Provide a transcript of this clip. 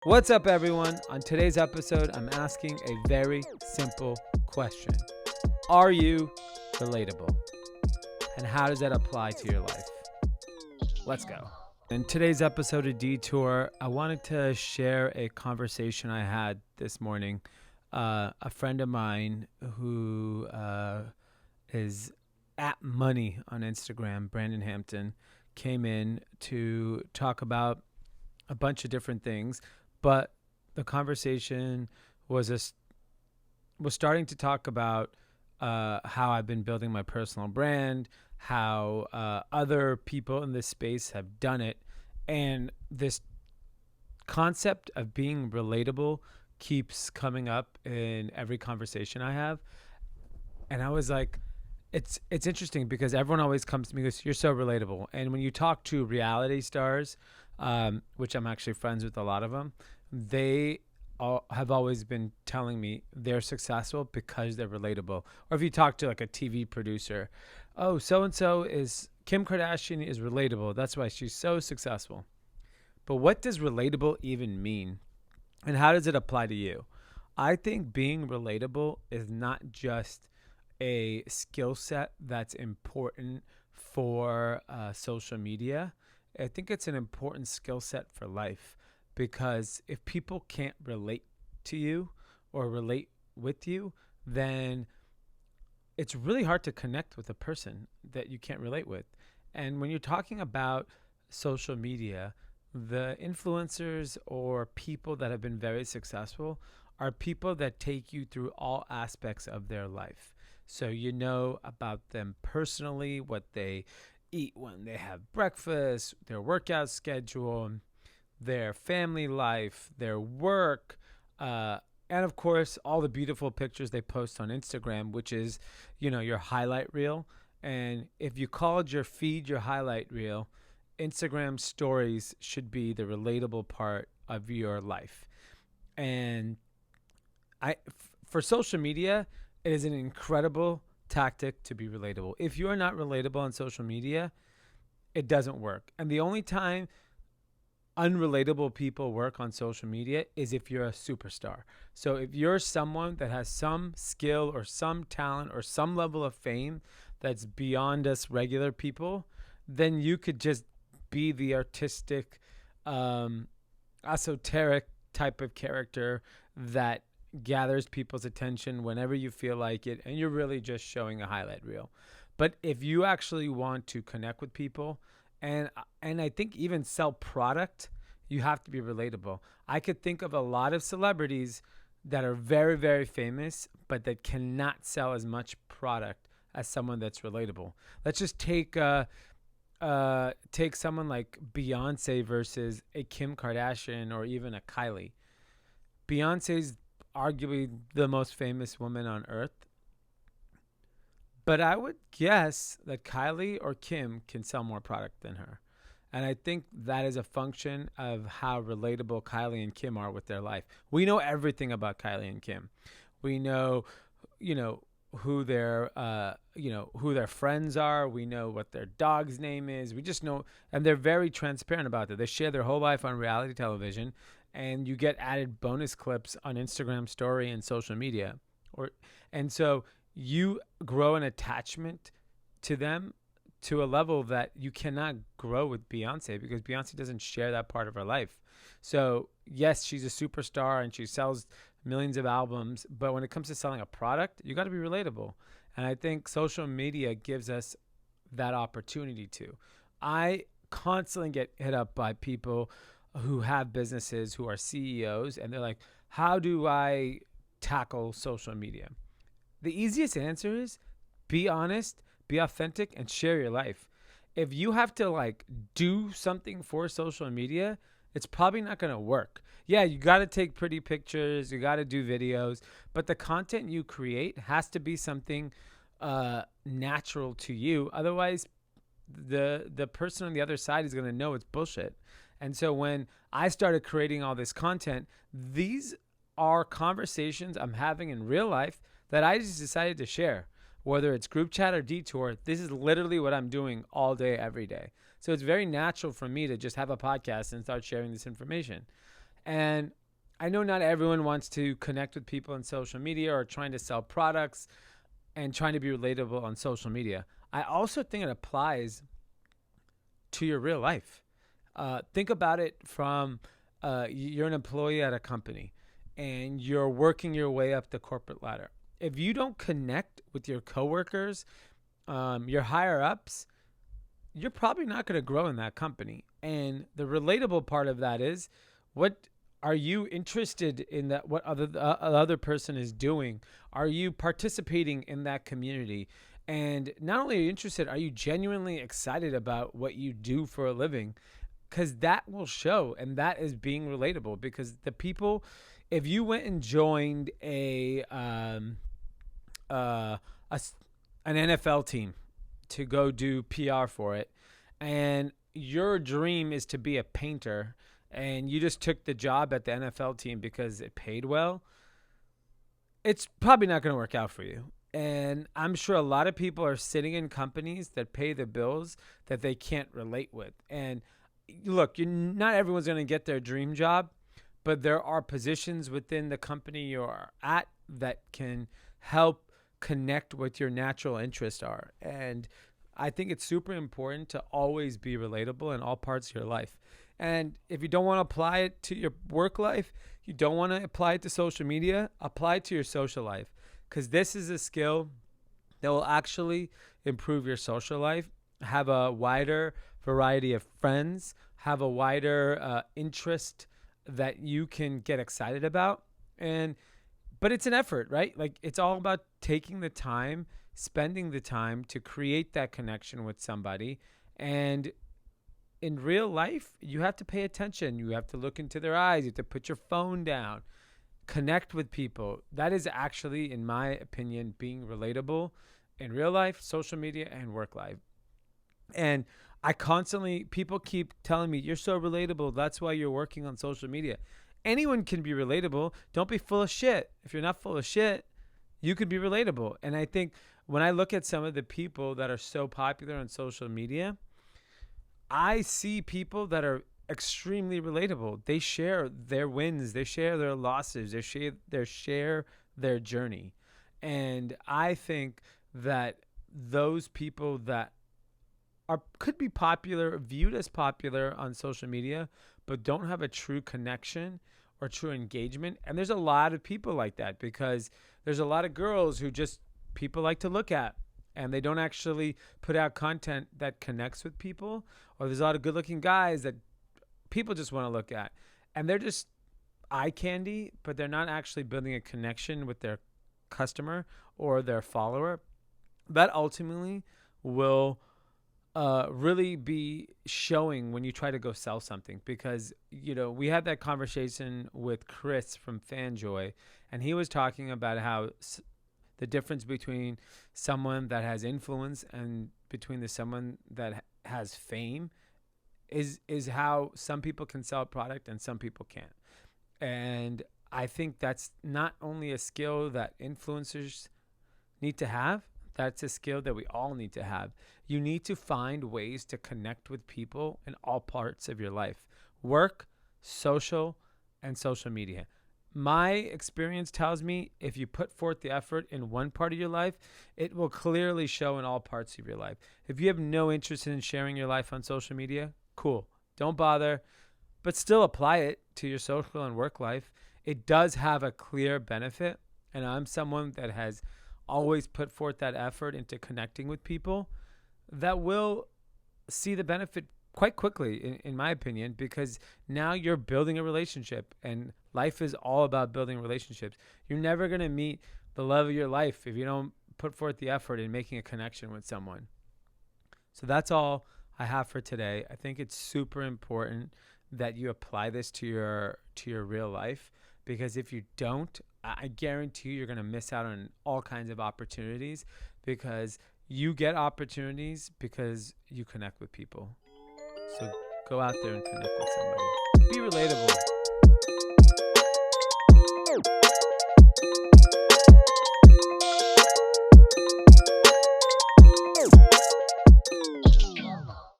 What's up, everyone? On today's episode, I'm asking a very simple question. Are you relatable? And how does that apply to your life? Let's go. In today's episode of DEETOUR, I wanted to share a conversation I had this morning. A friend of mine who is at Money on Instagram, Brandon Hampton, came in to talk about a bunch of different things. But the conversation was starting to talk about how I've been building my personal brand, how other people in this space have done it, and this concept of being relatable keeps coming up in every conversation I have. And I was like, it's interesting because everyone always comes to me and goes, "You're so relatable." And when you talk to reality stars, which I'm actually friends with a lot of them, they have always been telling me they're successful because they're relatable. Or if you talk to like a TV producer, oh, so-and-so is, Kim Kardashian is relatable. That's why she's so successful. But what does relatable even mean? And how does it apply to you? I think being relatable is not just a skill set that's important for social media. I think it's an important skill set for life, because if people can't relate to you or relate with you, then it's really hard to connect with a person that you can't relate with. And when you're talking about social media, the influencers or people that have been very successful are people that take you through all aspects of their life. So you know about them personally, what they eat when they have breakfast, their workout schedule, their family life, their work, and of course, all the beautiful pictures they post on Instagram, which is, your highlight reel. And if you called your feed your highlight reel, Instagram stories should be the relatable part of your life. And for social media, it is an incredible tactic to be relatable. If you are not relatable on social media, it doesn't work. And the only time unrelatable people work on social media is if you're a superstar. So if you're someone that has some skill or some talent or some level of fame that's beyond us regular people, then you could just be the artistic, esoteric type of character that gathers people's attention whenever you feel like it, and you're really just showing a highlight reel. But if you actually want to connect with people, and I think even sell product, you have to be relatable. I could think of a lot of celebrities that are very, very famous, but that cannot sell as much product as someone that's relatable. Let's just take someone like Beyonce versus a Kim Kardashian or even a Kylie. Beyonce's arguably the most famous woman on earth, but I would guess that Kylie or Kim can sell more product than her. And I think that is a function of how relatable Kylie and Kim are with their life. We know everything about Kylie and Kim. We know, who their friends are. We know what their dog's name is. We just know, and they're very transparent about it. They share their whole life on reality television, and you get added bonus clips on Instagram story and social media. And so you grow an attachment to them to a level that you cannot grow with Beyonce, because Beyonce doesn't share that part of her life. So yes, she's a superstar and she sells millions of albums, but when it comes to selling a product, you got to be relatable. And I think social media gives us that opportunity to. I constantly get hit up by people who have businesses, who are CEOs, and they're like, how do I tackle social media? The easiest answer is be honest, be authentic, and share your life. If you have to do something for social media, it's probably not going to work. Yeah, you got to take pretty pictures, you got to do videos, but the content you create has to be something natural to you. Otherwise, the person on the other side is going to know it's bullshit. And so when I started creating all this content, these are conversations I'm having in real life that I just decided to share. Whether it's group chat or DEETOUR, this is literally what I'm doing all day, every day. So it's very natural for me to just have a podcast and start sharing this information. And I know not everyone wants to connect with people on social media or trying to sell products and trying to be relatable on social media. I also think it applies to your real life. Think about it from you're an employee at a company and you're working your way up the corporate ladder. If you don't connect with your coworkers, your higher ups, you're probably not going to grow in that company. And the relatable part of that is, what are you interested in that? What other person is doing? Are you participating in that community? And not only are you interested, are you genuinely excited about what you do for a living? Because that will show, and that is being relatable. Because the people, if you went and joined an NFL team to go do PR for it, and your dream is to be a painter, and you just took the job at the NFL team because it paid well, it's probably not going to work out for you. And I'm sure a lot of people are sitting in companies that pay the bills that they can't relate with. And look, not everyone's going to get their dream job, but there are positions within the company you're at that can help connect what your natural interests are. And I think it's super important to always be relatable in all parts of your life. And if you don't want to apply it to your work life, you don't want to apply it to social media, apply it to your social life. Because this is a skill that will actually improve your social life, have a wider variety of friends, have a wider interest that you can get excited about. But it's an effort, right? Like, it's all about taking the time, spending the time to create that connection with somebody. And in real life, you have to pay attention. You have to look into their eyes. You have to put your phone down. Connect with people. That is actually, in my opinion, being relatable in real life, social media, and work life. And people keep telling me, you're so relatable. That's why you're working on social media. Anyone can be relatable. Don't be full of shit. If you're not full of shit, you could be relatable. And I think when I look at some of the people that are so popular on social media, I see people that are extremely relatable. They share their wins, they share their losses, they share their journey. And I think that those people that could be popular, viewed as popular on social media, but don't have a true connection or true engagement. And there's a lot of people like that, because there's a lot of girls who just people like to look at, and they don't actually put out content that connects with people. Or there's a lot of good-looking guys that people just want to look at, and they're just eye candy, but they're not actually building a connection with their customer or their follower. That ultimately will really be showing when you try to go sell something. Because, we had that conversation with Chris from Fanjoy, and he was talking about how the difference between someone that has influence and between someone that has fame is how some people can sell a product and some people can't. And I think that's not only a skill that influencers need to have, that's a skill that we all need to have. You need to find ways to connect with people in all parts of your life: work, social, and social media. My experience tells me if you put forth the effort in one part of your life, it will clearly show in all parts of your life. If you have no interest in sharing your life on social media, cool. Don't bother, but still apply it to your social and work life. It does have a clear benefit, and I'm someone that has always put forth that effort into connecting with people that will see the benefit quite quickly, in my opinion, because now you're building a relationship, and life is all about building relationships. You're never going to meet the love of your life if you don't put forth the effort in making a connection with someone. So that's all I have for today. I think it's super important that you apply this to your real life, because if you don't, I guarantee you're going to miss out on all kinds of opportunities, because you get opportunities because you connect with people. So go out there and connect with somebody. Be relatable.